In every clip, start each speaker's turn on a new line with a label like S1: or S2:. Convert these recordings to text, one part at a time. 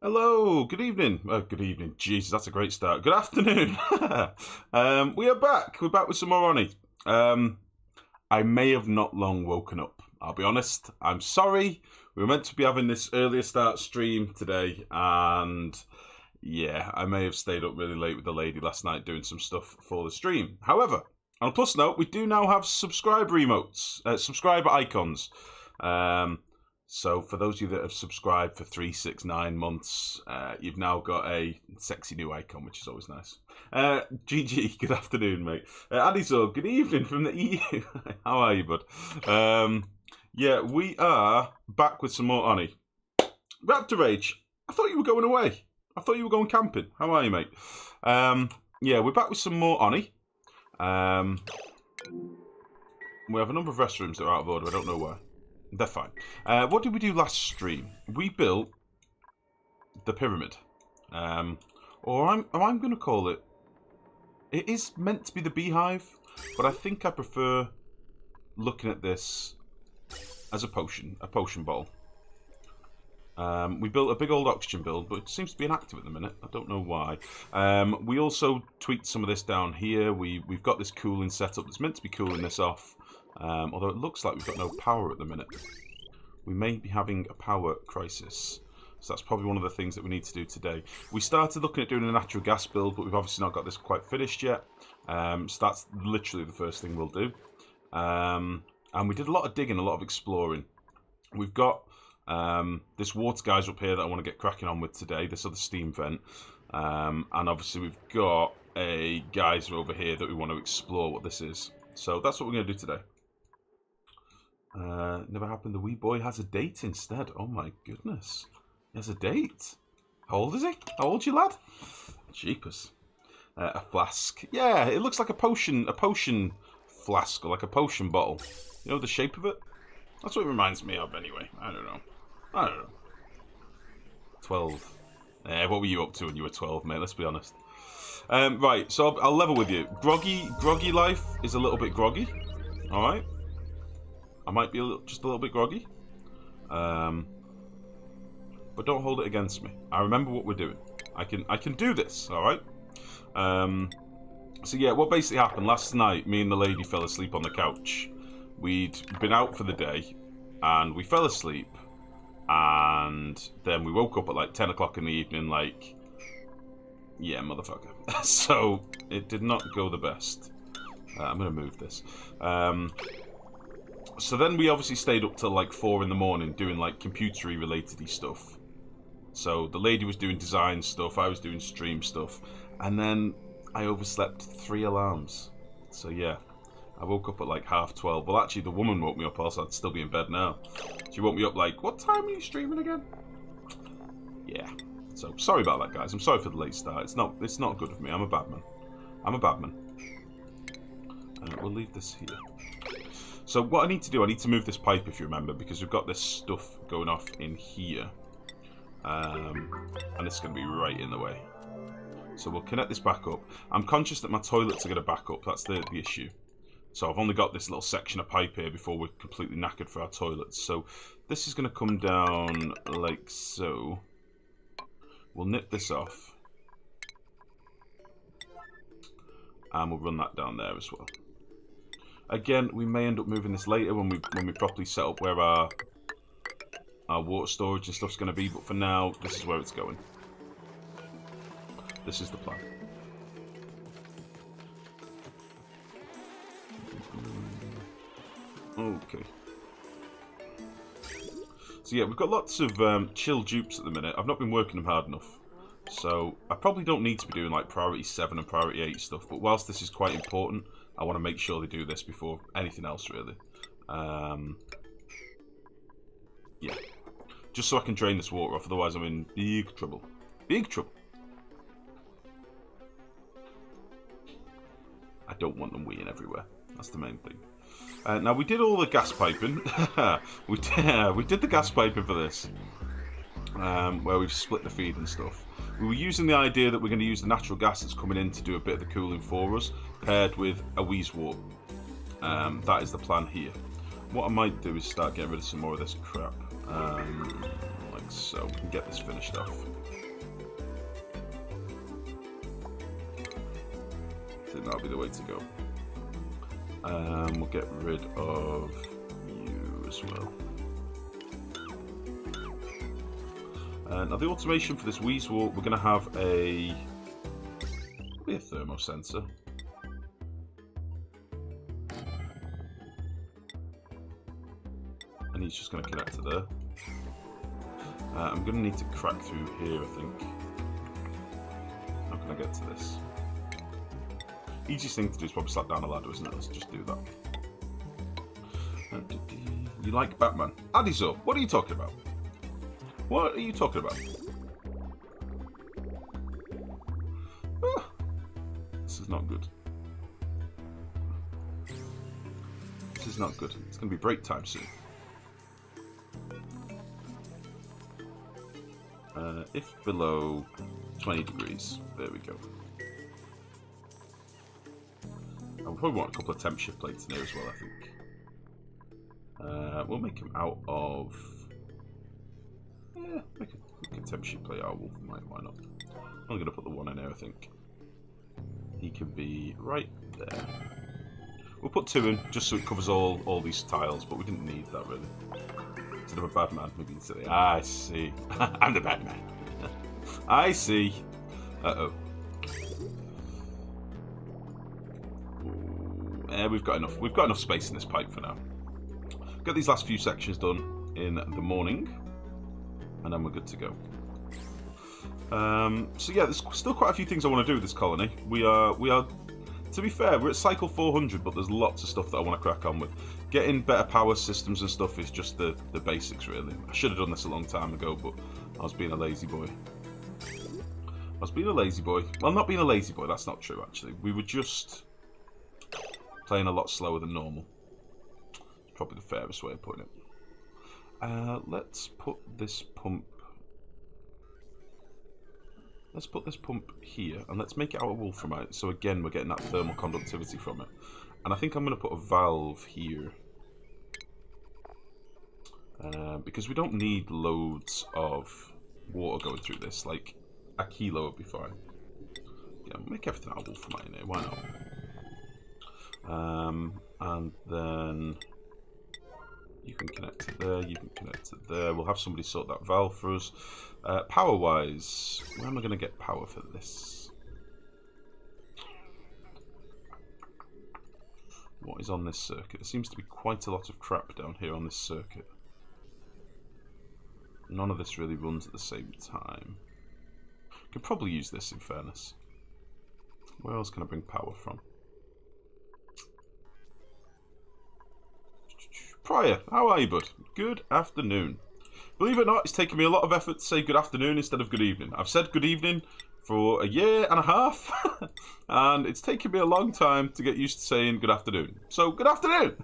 S1: Hello, good evening. Good evening. Jesus, that's a great start. Good afternoon. We are back. We're back with some more Oni. I may have not long woken up. I'll be honest. I'm sorry. We were meant to be having this earlier start stream today, and yeah, I may have stayed up really late with the lady last night doing some stuff for the stream. However, on a plus note, we do now have subscriber emotes, subscriber icons. So for those of you that have subscribed for 3, 6, 9 months, you've now got a sexy new icon, which is always nice. GG, good afternoon, mate. Adizor, good evening from the EU. How are you, bud? Yeah, we are back with some more Oni. Raptor Rage, I thought you were going away. I thought you were going camping. How are you, mate? Yeah, we're back with some more Oni. We have a number of restrooms that are out of order. I don't know why. They're fine. What did we do last stream? We built the pyramid. Or I'm going to call it... It is meant to be the beehive, but I think I prefer looking at this as a potion bowl. We built a big old oxygen build, but it seems to be inactive at the minute. I don't know why. We also tweaked some of this down here. We've got this cooling setup that's meant to be cooling this off. Although it looks like we've got no power at the minute. We may be having a power crisis. So that's probably one of the things that we need to do today. We started looking at doing a natural gas build, but we've obviously not got this quite finished yet. So that's literally the first thing we'll do. And we did a lot of digging, a lot of exploring. We've got this water geyser up here that I want to get cracking on with today, this other steam vent. And obviously we've got a geyser over here that we want to explore what this is. So that's what we're going to do today. Never happened. The wee boy has a date instead. Oh my goodness. He has a date. How old is he? How old's your lad? Jeepers. A flask. Yeah, it looks like a potion flask, or like a potion bottle. You know the shape of it? That's what it reminds me of anyway. I don't know. 12. What were you up to when you were 12, mate? Let's be honest. Right, so I'll level with you. Groggy life is a little bit groggy. Alright. I might be just a little bit groggy. But don't hold it against me. I remember what we're doing. I can do this, alright? So yeah, what basically happened last night, me and the lady fell asleep on the couch. We'd been out for the day, and we fell asleep, and then we woke up at like 10 o'clock in the evening, like, yeah, motherfucker. So, it did not go the best. I'm going to move this. So then we obviously stayed up till like 4 in the morning doing like computery related-y stuff. So the lady was doing design stuff, I was doing stream stuff, and then I overslept 3 alarms. So yeah, I woke up at like 12:30. Well, actually the woman woke me up, else I'd still be in bed now. She woke me up like, what time are you streaming again? Yeah, so sorry about that, guys. I'm sorry for the late start. It's not good of me. I'm a bad man. We'll leave this here. So what I need to do, I need to move this pipe, if you remember, because we've got this stuff going off in here. And it's going to be right in the way. So we'll connect this back up. I'm conscious that my toilets are going to back up. That's the issue. So I've only got this little section of pipe here before we're completely knackered for our toilets. So this is going to come down like so. We'll nip this off. And we'll run that down there as well. Again, we may end up moving this later when we properly set up where our water storage and stuff's going to be, but for now, this is where it's going. This is the plan. Okay. So yeah, we've got lots of chill dupes at the minute. I've not been working them hard enough. So I probably don't need to be doing like priority 7 and priority 8 stuff, but whilst this is quite important, I want to make sure they do this before anything else, really. Yeah. Just so I can drain this water off, otherwise I'm in big trouble. Big trouble. I don't want them weeing everywhere. That's the main thing. Now, we did all the gas piping. we did the gas piping for this. Where we've split the feed and stuff. We were using the idea that we're going to use the natural gas that's coming in to do a bit of the cooling for us, paired with a wheeze wart. That is the plan here. What I might do is start getting rid of some more of this crap. Like next, so we can get this finished off. I think that'll be the way to go. We'll get rid of you as well. Now the automation for this weasel, we're going to have a thermo sensor. And he's just going to connect to there. I'm going to need to crack through here, I think. How can I get to this? Easiest thing to do is probably slap down a ladder, isn't it? Let's just do that. You like Batman? Adizo, what are you talking about? What are you talking about? Ah, this is not good. This is not good. It's going to be break time soon. If below 20 degrees. There we go. And we'll probably want a couple of temp shift plates in here as well, I think. We'll make them out of... Yeah, make a temp shift plate out of wolf. Why not? I'm going to put the one in there, I think. He can be right there. We'll put two in, just so it covers all these tiles, but we didn't need that, really. Instead of a bad man, maybe instead of... I see. I'm the bad man. I see. Uh-oh. We've got enough. We've got enough space in this pipe for now. Get these last few sections done in the morning, and then we're good to go. So yeah, there's still quite a few things I want to do with this colony. We are. To be fair, we're at cycle 400, but there's lots of stuff that I want to crack on with. Getting better power systems and stuff is just the basics, really. I should have done this a long time ago, but I was being a lazy boy. Well, not being a lazy boy, that's not true, actually. We were just playing a lot slower than normal. Probably the fairest way of putting it. Let's put this pump... Let's put this pump here, and let's make it out of wolframite. So again, we're getting that thermal conductivity from it. And I think I'm going to put a valve here. Because we don't need loads of water going through this. Like, a kilo would be fine. Yeah, make everything out of wolframite in here, why not? And then... You can connect to there, you can connect to there. We'll have somebody sort that valve for us. Power-wise, where am I going to get power for this? What is on this circuit? There seems to be quite a lot of crap down here on this circuit. None of this really runs at the same time. Could probably use this, in fairness. Where else can I bring power from? Prior, how are you, bud? Good afternoon. Believe it or not, it's taken me a lot of effort to say good afternoon instead of good evening. I've said good evening for a year and a half, and it's taken me a long time to get used to saying good afternoon. So, good afternoon!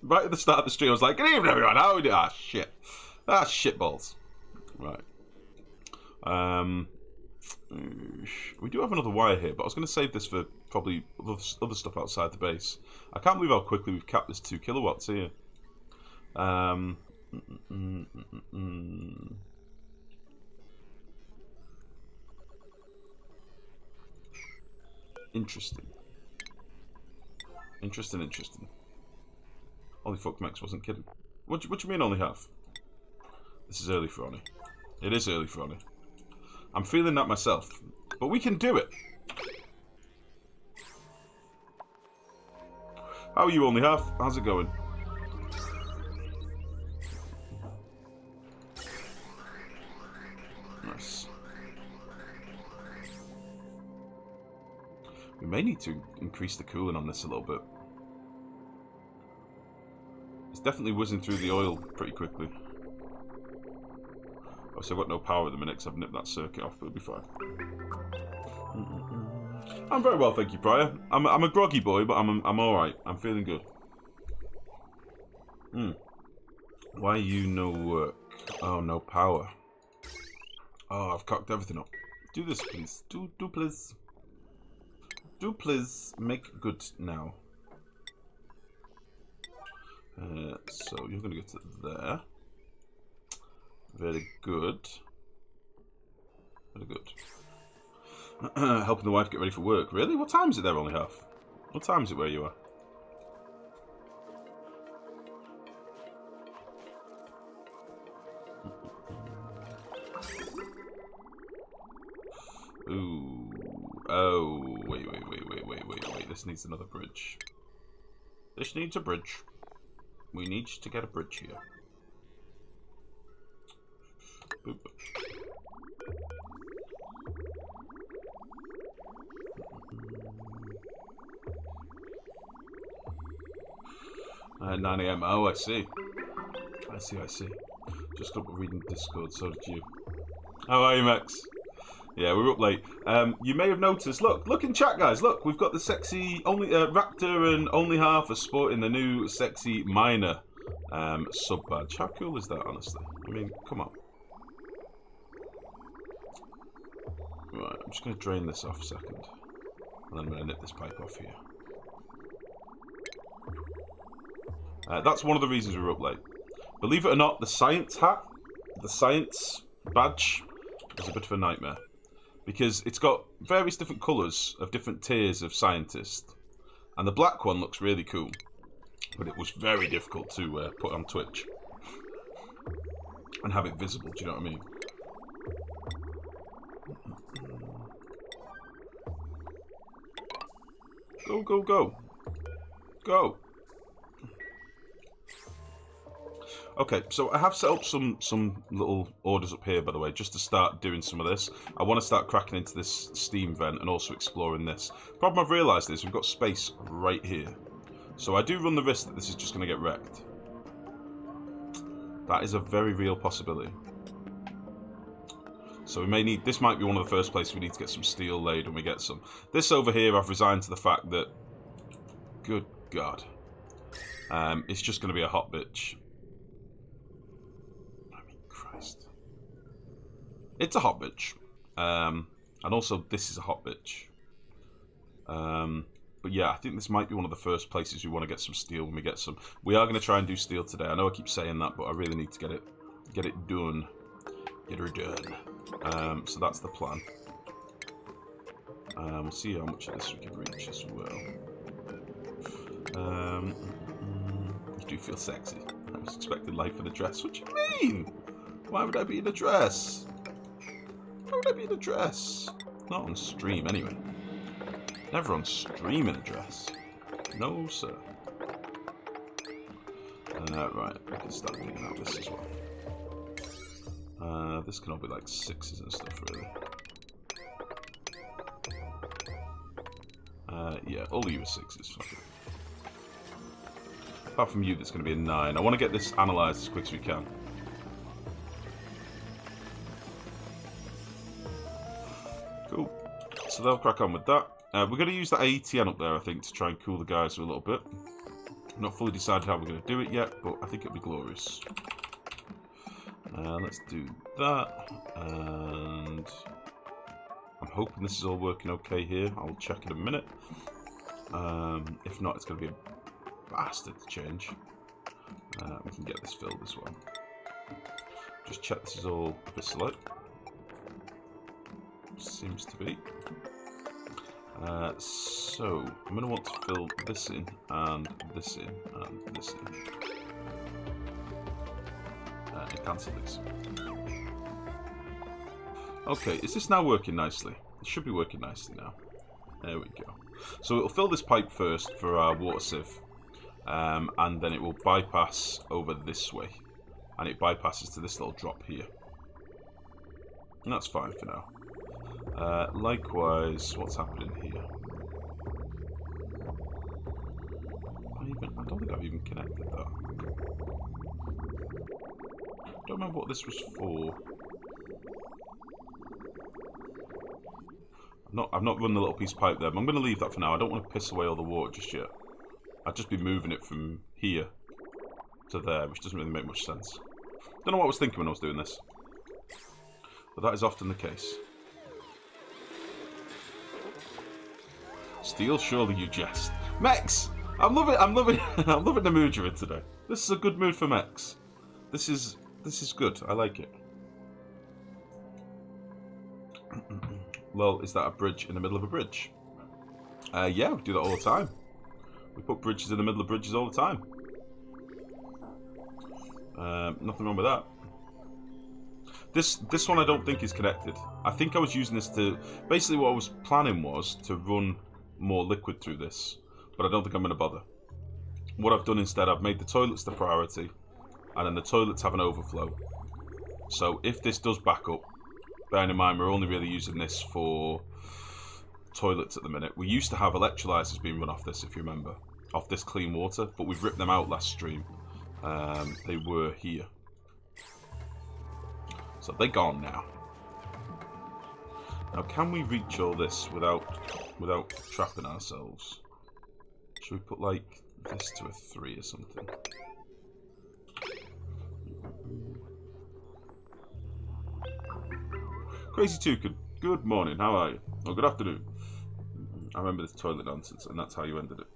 S1: Right at the start of the stream, I was like, good evening, everyone. How are we doing? Ah, shit. Ah, shitballs. Right. We do have another wire here, but I was going to save this for probably other stuff outside the base. I can't believe how quickly we've capped this 2 kilowatts here. Interesting. Interesting. Holy fuck, Max wasn't kidding. What do you mean only half? This is early for Ronnie. It is early for Ronnie. I'm feeling that myself. But we can do it. How are you, only half? How's it going? Nice. We may need to increase the cooling on this a little bit. It's definitely whizzing through the oil pretty quickly. Obviously, I've got no power at the minute because I've nipped that circuit off, but it'll be fine. I'm very well, thank you, Prior. I'm a groggy boy, but I'm all right. I'm feeling good. Why you no work? Oh, no power. Oh, I've cocked everything up. Do this, please. Do please. Do please make good now. So you're gonna get to there. Very good. Very good. Helping the wife get ready for work. Really? What time is it there, only half? What time is it where you are? Ooh. Oh, wait. This needs another bridge. This needs a bridge. We need to get a bridge here. Boop. 9 AM. Oh, I see. I see. Just got up reading Discord, so did you. How are you, Max? Yeah, we're up late. You may have noticed, look in chat, guys. Look, we've got the sexy Raptor and Only Half are sporting the new sexy miner sub badge. How cool is that, honestly? I mean, come on. Right, I'm just going to drain this off a second. And then I'm going to nip this pipe off here. That's one of the reasons we're up late. Believe it or not, the science hat, the science badge, is a bit of a nightmare. Because it's got various different colours of different tiers of scientists. And the black one looks really cool. But it was very difficult to put on Twitch. And have it visible, do you know what I mean? Go. Go. Okay, so I have set up some little orders up here, by the way, just to start doing some of this. I want to start cracking into this steam vent and also exploring this. Problem I've realised is we've got space right here. So I do run the risk that this is just going to get wrecked. That is a very real possibility. So we may need, this might be one of the first places we need to get some steel laid when we get some. This over here, I've resigned to the fact that, good God, it's just going to be a hot bitch. It's a hot bitch. And also, this is a hot bitch. But yeah, I think this might be one of the first places we want to get some steel when we get some. We are going to try and do steel today. I know I keep saying that, but I really need to get it done. Get her done. So that's the plan. We'll see how much of this we can reach as well. You do feel sexy. I was expecting life in a dress. What do you mean? Why would I be in a dress? Why would I be in a dress? Not on stream, anyway. Never on stream in a dress. No, sir. Right, we can start digging out this as well. This can all be like 6s and stuff, really. Yeah, all of you are 6s. Fuck it. Apart from you, that's going to be a 9. I want to get this analysed as quick as we can. Cool. So they'll crack on with that. We're going to use that AETN up there, I think, to try and cool the guys a little bit. Not fully decided how we're going to do it yet, but I think it'll be glorious. Let's do that. And I'm hoping this is all working okay here. I'll check in a minute. If not, it's going to be a bastard to change. We can get this filled as well. Just check this is all a bit slow. Seems to be. So I'm going to want to fill this in, and this in, and this in. And cancel these. Okay, is this now working nicely? It should be working nicely now. There we go. So it'll fill this pipe first for our water sieve, and then it will bypass over this way, and it bypasses to this little drop here. And that's fine for now. Likewise, what's happening here? I don't think I've even connected that. I don't remember what this was for. I've not run the little piece of pipe there, but I'm going to leave that for now. I don't want to piss away all the water just yet. I'd just be moving it from here to there, which doesn't really make much sense. Don't know what I was thinking when I was doing this. But that is often the case. Steel, surely you jest. Mex! I'm loving the mood you're in today. This is a good mood for Mex. This is good. I like it. Well, is that a bridge in the middle of a bridge? Yeah, we do that all the time. We put bridges in the middle of bridges all the time. Nothing wrong with that. This one I don't think is connected. I think I was using this to... Basically what I was planning was to run more liquid through this. But I don't think I'm going to bother. What I've done instead, I've made the toilets the priority. And then the toilets have an overflow. So if this does back up, bearing in mind we're only really using this for toilets at the minute. We used to have electrolyzers being run off this, if you remember. Off this clean water. But we've ripped them out last stream. They were here. So they're gone now. Now can we reach all this without trapping ourselves? Should we put like this to a 3 or something? Crazy Toucan, good morning, how are you? Oh, good afternoon. I remember this toilet nonsense, and that's how you ended it.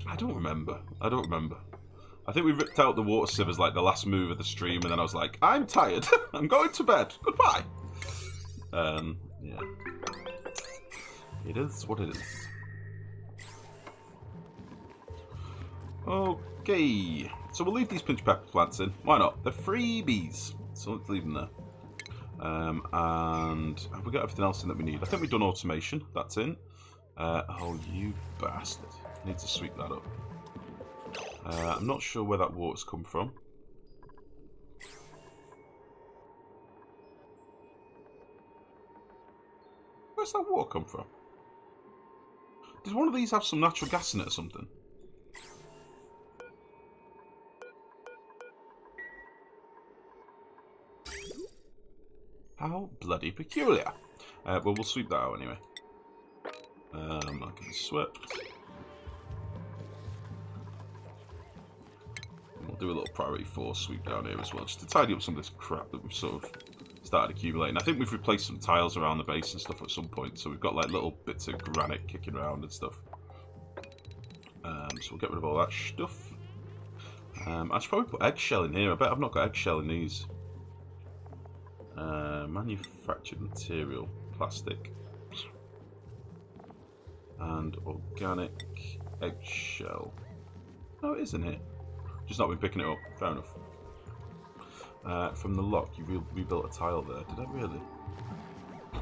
S1: I don't remember. I think we ripped out the water sievers like the last move of the stream, and then I was like, I'm tired. I'm going to bed. Goodbye. Yeah. It is what it is. Okay. So we'll leave these pinch pepper plants in. Why not? They're freebies. So let's leave them there. And have we got everything else in that we need? I think we've done automation. That's in. Oh, you bastard. I need to sweep that up. I'm not sure where that water's come from. Where's that water come from? Does one of these have some natural gas in it or something? How bloody peculiar. Well, we'll sweep that out anyway. That can be swept. We'll do a little priority 4 sweep down here as well, just to tidy up some of this crap that we've sort of started accumulating. I think we've replaced some tiles around the base and stuff at some point, so we've got like little bits of granite kicking around and stuff. So we'll get rid of all that stuff. I should probably put eggshell in here. I bet I've not got eggshell in these. Manufactured material, plastic, and organic eggshell. Oh, it is in here. Just not been picking it up. Fair enough. From the lock, you rebuilt a tile there. Did I really?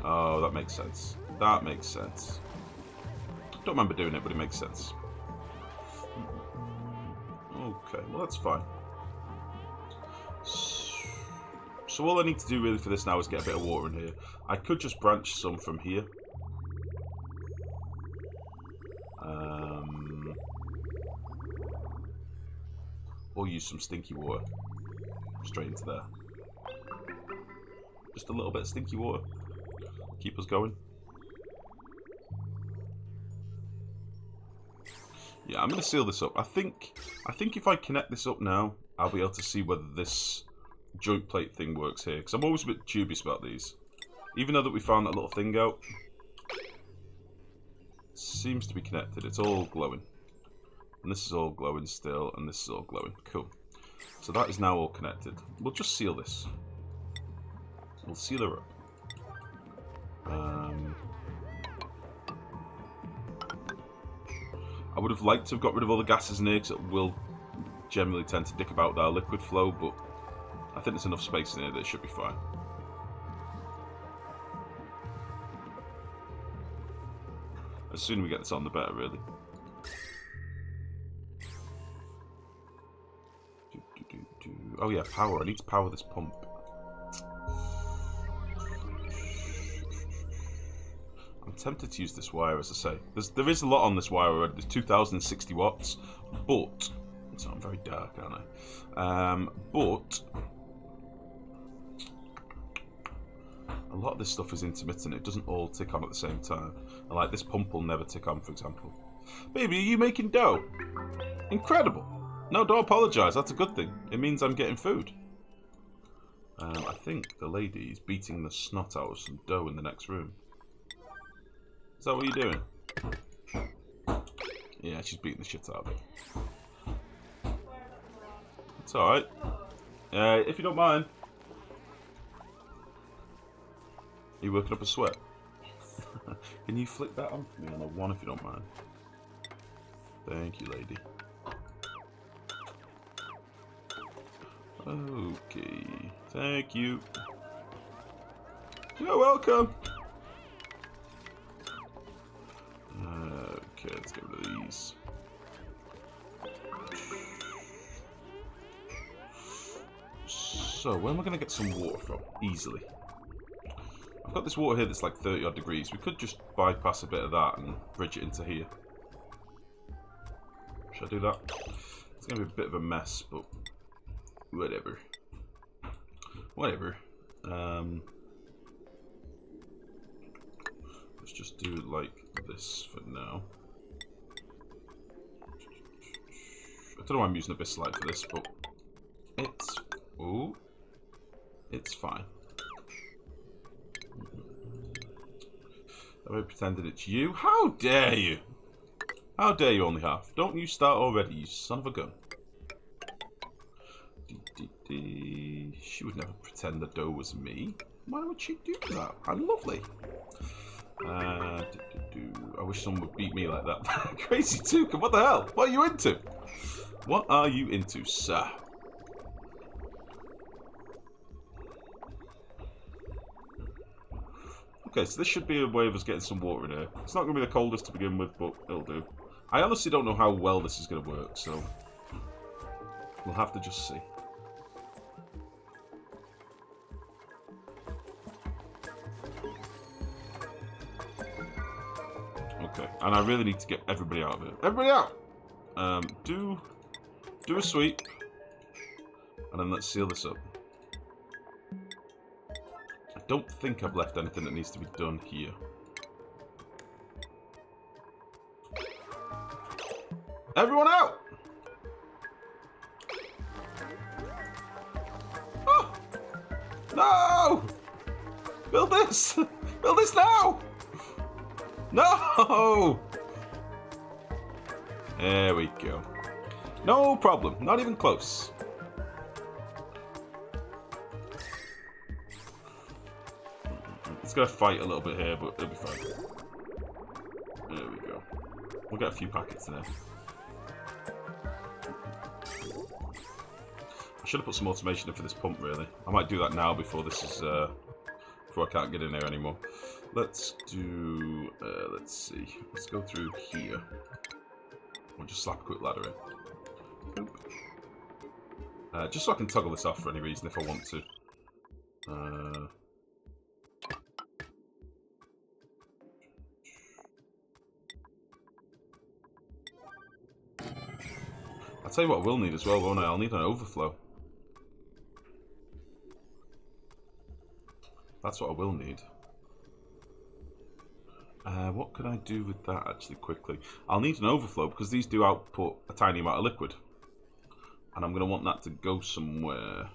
S1: Oh, that makes sense. That makes sense. Don't remember doing it, but it makes sense. Okay, well that's fine. So all I need to do really for this now is get a bit of water in here. I could just branch some from here. Or use some stinky water. Straight into there. Just a little bit of stinky water. Keep us going. Yeah, I'm going to seal this up. I think if I connect this up now, I'll be able to see whether this joint plate thing works here. Because I'm always a bit dubious about these. Even though that we found that little thing out. Seems to be connected. It's all glowing. And this is all glowing still, and this is all glowing. Cool. So that is now all connected. We'll just seal this. We'll seal her up. I would have liked to have got rid of all the gases in here, because it will generally tend to dick about our liquid flow, but I think there's enough space in here that it should be fine. The sooner we get this on, the better, really. Oh yeah, power. I need to power this pump. I'm tempted to use this wire, as I say. There is a lot on this wire already. There's 2060 watts, but... So I'm very dark, aren't I? But... a lot of this stuff is intermittent. It doesn't all tick on at the same time. And like this pump will never tick on, for example. Baby, are you making dough? Incredible. No, don't apologise. That's a good thing. It means I'm getting food. I think the lady is beating the snot out of some dough in the next room. Is that what you're doing? Yeah, she's beating the shit out of it. It's alright. If you don't mind. Are you working up a sweat? Can you flick that on for me on a 1 if you don't mind? Thank you, lady. Okay. Thank you. You're welcome. Okay, let's get rid of these. So, where am I going to get some water from? Easily. I've got this water here that's like 30 odd degrees. We could just bypass a bit of that and bridge it into here. Should I do that? It's going to be a bit of a mess, but whatever. Whatever. Let's just do it like this for now. I don't know why I'm using Abyssite for this, but it's... Ooh. It's fine. Have I pretended it's you? How dare you? How dare you, only half? Don't you start already, you son of a gun. She would never pretend the dough was me. Why would she do that? I'm lovely. I wish someone would beat me like that. Crazy Toucan, what the hell? What are you into? What are you into, sir? Okay, so this should be a way of us getting some water in here. It's not going to be the coldest to begin with, but it'll do. I honestly don't know how well this is going to work, so we'll have to just see. Okay, and I really need to get everybody out of here. Everybody out! Do a sweep, and then let's seal this up. I don't think I've left anything that needs to be done here. Everyone out! Oh! No! Build this! Build this now! No! There we go. No problem. Not even close. It's gonna fight a little bit here, but it'll be fine. There we go. We'll get a few packets in there. I should have put some automation in for this pump, really. I might do that now before this is before I can't get in there anymore. Let's do. Let's see. Let's go through here. We'll just slap a quick ladder in. Just so I can toggle this off for any reason if I want to. I'll tell you what I will need as well, won't I? I'll need an overflow. That's what I will need. What can I do with that actually quickly? I'll need an overflow because these do output a tiny amount of liquid. And I'm going to want that to go somewhere.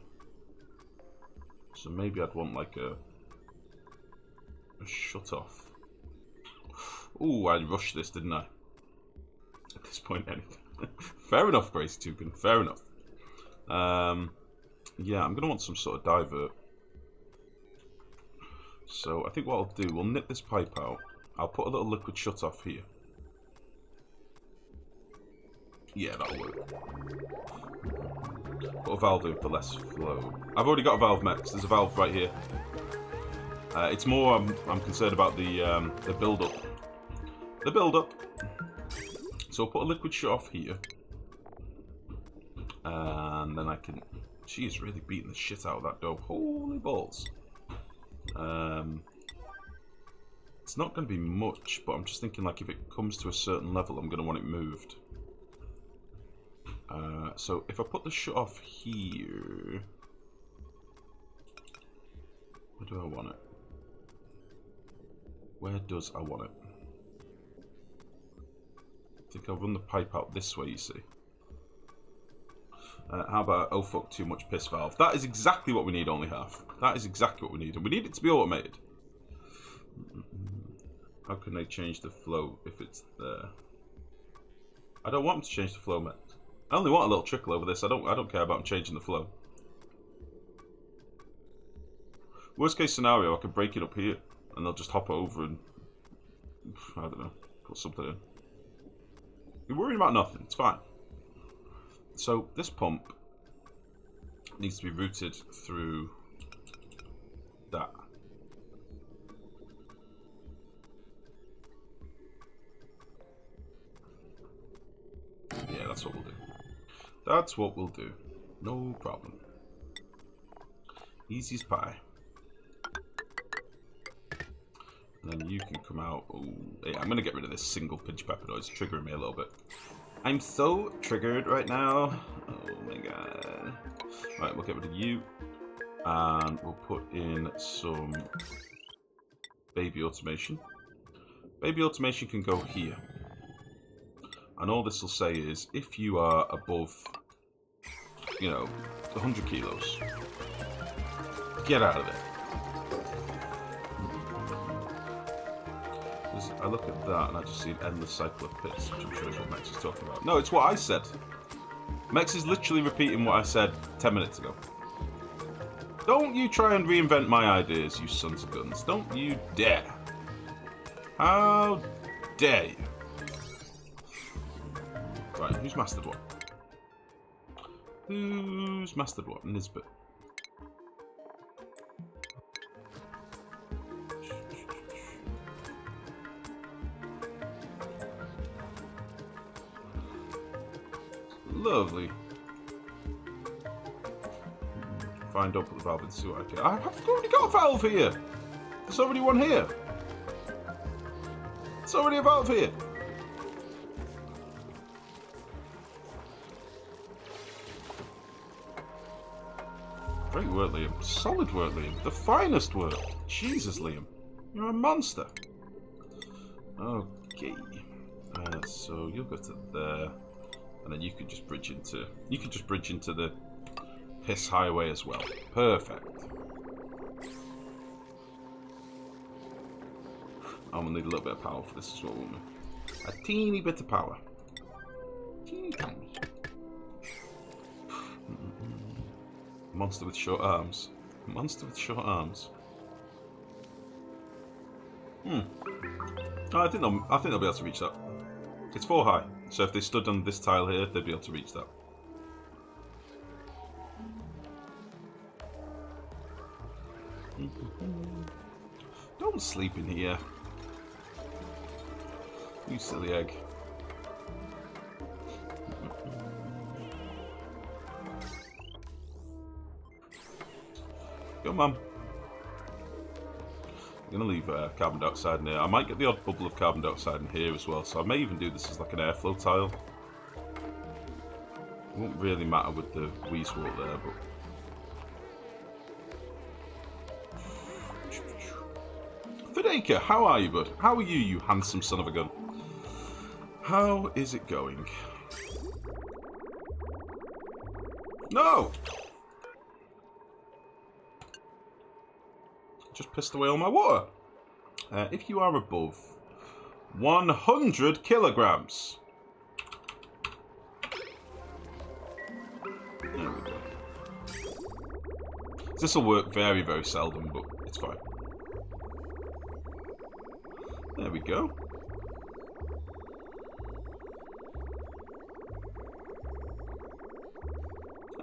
S1: So maybe I'd want like a shut off. Ooh, I rushed this, didn't I? At this point, anyway. Fair enough, Crazy Toucan. Fair enough. Yeah, I'm going to want some sort of divert. So I think what I'll do, we'll nip this pipe out. I'll put a little liquid shut off here. Yeah, that'll work. Put a valve in for less flow. I've already got a valve mech. There's a valve right here. It's more I'm concerned about the build-up. The build-up. So I'll put a liquid shut off here. And then I can... She is really beating the shit out of that dough. Holy balls. It's not going to be much, but I'm just thinking like if it comes to a certain level, I'm going to want it moved. So if I put the shut off here, where do I want it? Where does I want it? I think I'll run the pipe out this way, you see. How about, oh fuck, too much piss valve? That is exactly what we need, only half. That is exactly what we need. And we need it to be automated. How can they change the flow if it's there? I don't want them to change the flow, mate. I only want a little trickle over this. I don't care about them changing the flow. Worst case scenario, I could break it up here, and they'll just hop over and, I don't know, put something in. You're worrying about nothing, it's fine. So, this pump needs to be routed through that. Yeah, that's what we'll do. That's what we'll do. No problem. Easy as pie. And then you can come out. Oh, yeah, I'm going to get rid of this single pinch pepper noise. It's triggering me a little bit. I'm so triggered right now. Oh my god. Right, we'll get rid of you. And we'll put in some baby automation. Baby automation can go here. And all this will say is, if you are above, you know, 100 kilos, get out of there. I look at that and I just see an endless cycle of pits, which I'm sure is what Mex is talking about. No, it's what I said. Mex is literally repeating what I said 10 minutes ago. Don't you try and reinvent my ideas, you sons of guns. Don't you dare. How dare you? Right, who's mastered what? Who's mastered what? Nisbet. Lovely. Fine, don't put the valve in, see what I can. I've already got a valve here! There's already one here! There's already a valve here! Great work, Liam. Solid work, Liam. The finest work. Jesus, Liam. You're a monster. Okay. So you'll go to there. And then you could just bridge into... You could just bridge into the piss highway as well. Perfect. I'm gonna need a little bit of power for this as well, won't we? A teeny bit of power. Teeny tiny. Monster with short arms. Monster with short arms. Oh, I think they'll be able to reach that. It's 4 high, so if they stood on this tile here, they'd be able to reach that. Don't sleep in here. You silly egg. Go, Mum. I'm going to leave carbon dioxide in here. I might get the odd bubble of carbon dioxide in here as well, so I may even do this as like an airflow tile. It won't really matter with the weasel there, but... Fideka, how are you, bud? How are you, you handsome son of a gun? How is it going? No! Just pissed away all my water. If you are above 100 kilograms. There we go. This will work very, very seldom, but it's fine. There we go.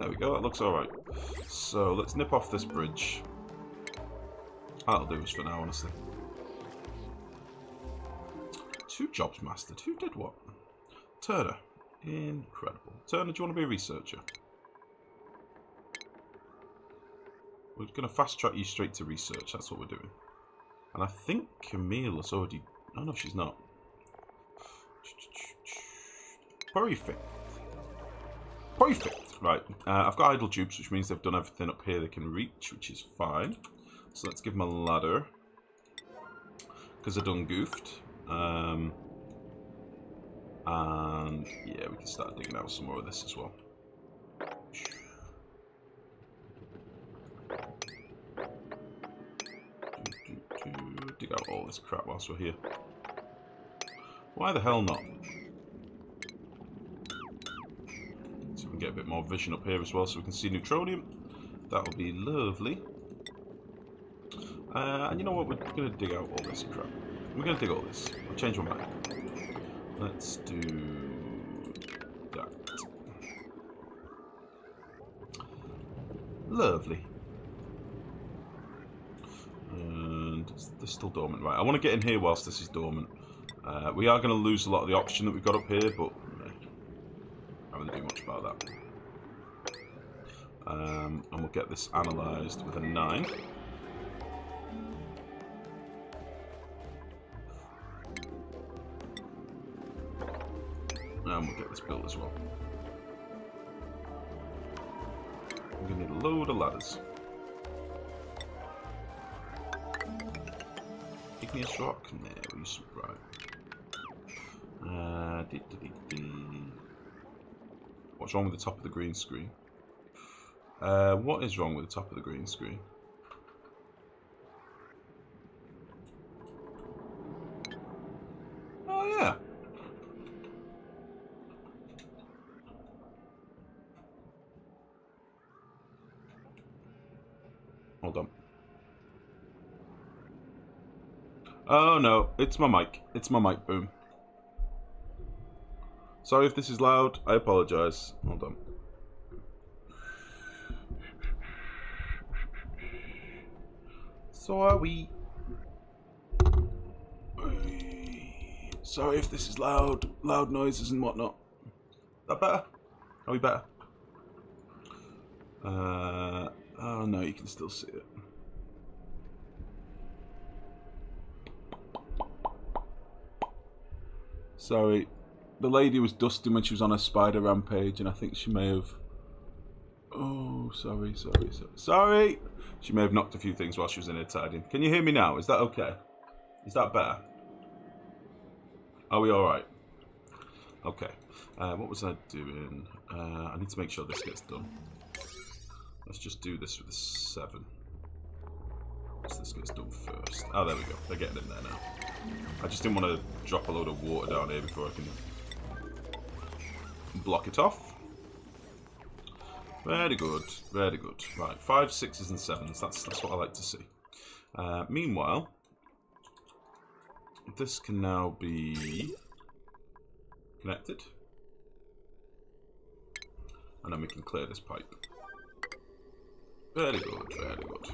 S1: There we go, that looks alright. So let's nip off this bridge. That'll do us for now, honestly. 2 jobs mastered. Who did what? Turner. Incredible. Turner, do you want to be a researcher? We're going to fast track you straight to research. That's what we're doing. And I think Camille has already... Oh, no, she's not. Perfect. Perfect. Right. I've got idle dupes, which means they've done everything up here they can reach, which is fine. So let's give them a ladder. Because they're done goofed. And yeah, we can start digging out some more of this as well. Dig out all this crap whilst we're here. Why the hell not? So we can get a bit more vision up here as well so we can see neutronium. That will be lovely. And you know what? We're going to dig out all this crap. We're going to dig all this. I'll change my mind. Let's do that. Lovely. And this is still dormant. Right, I want to get in here whilst this is dormant. We are going to lose a lot of the oxygen that we've got up here, but I don't really do much about that. And we'll get this analysed with a 9. And we'll get this built as well. We're going to need a load of ladders. Igneous rock? No, we use some right. What's wrong with the top of the green screen? What is wrong with the top of the green screen? Oh yeah. Hold on. Oh no, it's my mic. It's my mic, boom. Sorry if this is loud, I apologise. Hold on. Sorry. Sorry if this is loud noises and whatnot. That better? Are we better? Oh no, you can still see it. Sorry, the lady was dusting when she was on a spider rampage, and I think she may have... Oh, sorry. Sorry! She may have knocked a few things while she was in here tidying. Can you hear me now? Is that okay? Is that better? Are we alright? Okay. What was I doing? I need to make sure this gets done. Let's just do this with a 7. So this gets done first. Oh, there we go. They're getting in there now. I just didn't want to drop a load of water down here before I can block it off. Very good, very good. Right, 5, 6s, and 7s. That's what I like to see. Meanwhile, this can now be connected, and then we can clear this pipe. Very good, very good.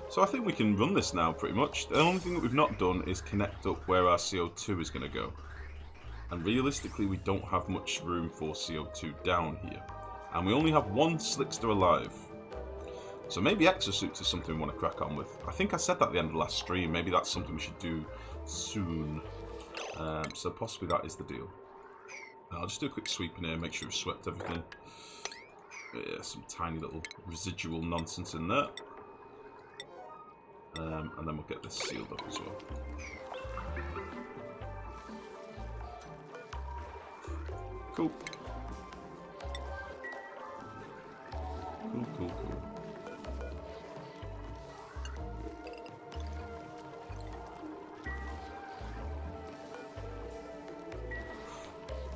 S1: So I think we can run this now, pretty much. The only thing that we've not done is connect up where our CO2 is going to go. And realistically, we don't have much room for CO2 down here. And we only have one slickster alive. So maybe exosuits is something we want to crack on with. I think I said that at the end of the last stream. Maybe that's something we should do soon. So possibly that is the deal. I'll just do a quick sweep in here, make sure we've swept everything. Yeah, some tiny little residual nonsense in there. And then we'll get this sealed up as well. Cool. Cool.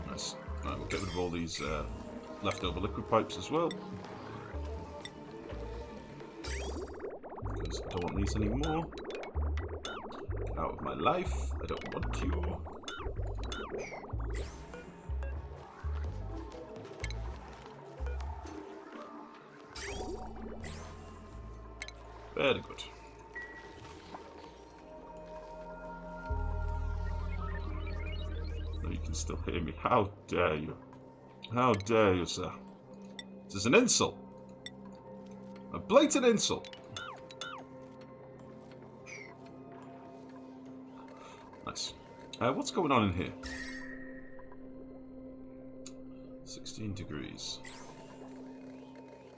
S1: Nice. Right, we'll get rid of all these leftover liquid pipes as well. Because I don't want these anymore. Get out of my life. I don't want you. Very good. No, you can still hear me. How dare you? How dare you, sir? This is an insult. A blatant insult. Nice. What's going on in here? 16 degrees.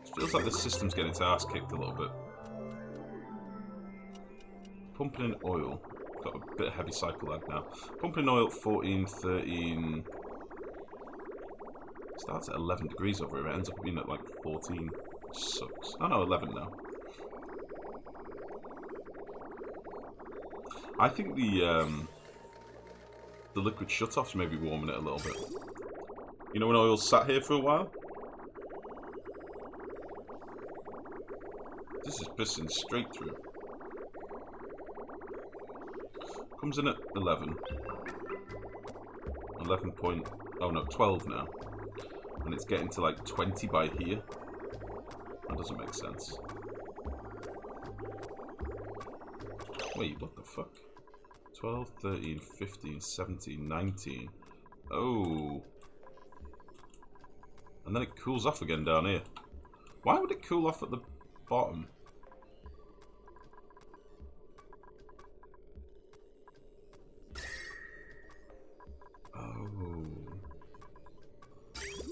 S1: It feels like the system's getting its ass kicked a little bit. Pumping in oil. Got a bit of heavy cycle lag now. Pumping in oil, 14, 13. Starts at 11 degrees over here. It ends up being at like 14. Sucks. Oh no, 11 now. I think the liquid shutoffs may be warming it a little bit. You know when oil's sat here for a while? This is pissing straight through. Comes in at 11. 11 point... Oh no, 12 now. And it's getting to like 20 by here. That doesn't make sense. Wait, what the fuck? 12, 13, 15, 17, 19. Oh. And then it cools off again down here. Why would it cool off at the bottom? Oh.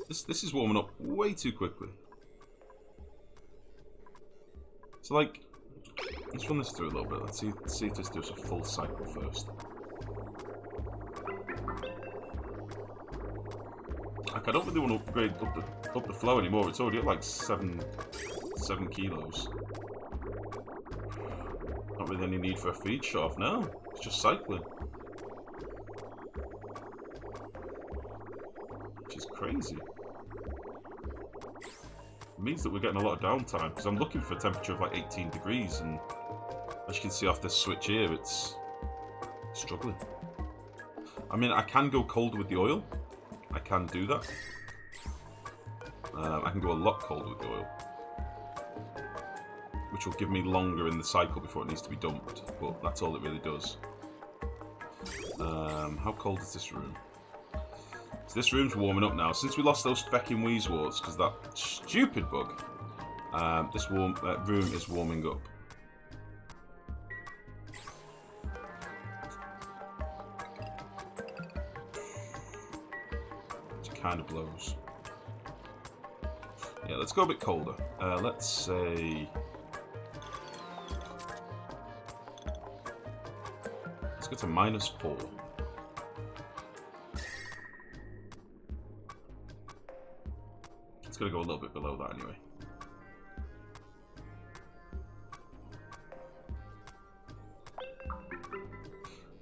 S1: This is warming up way too quickly. So like, let's run this through a little bit. Let's see if this does a full cycle first. Like, I don't really want to upgrade up the flow anymore. It's already at like 7 kilos. Not really any need for a feed shot. No, it's just cycling. Which is crazy. It means that we're getting a lot of downtime, because I'm looking for a temperature of like 18 degrees, and as you can see off this switch here, it's struggling. I mean, I can go colder with the oil. I can do that. I can go a lot colder with the oil, which will give me longer in the cycle before it needs to be dumped, but that's all it really does. How cold is this room? So this room's warming up now. Since we lost those fecking wheezeworts because that stupid bug, this room is warming up. It kind of blows. Yeah, let's go a bit colder. Let's say... Let's go to -4. It's going to go a little bit below that anyway.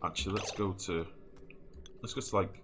S1: Actually, let's go to like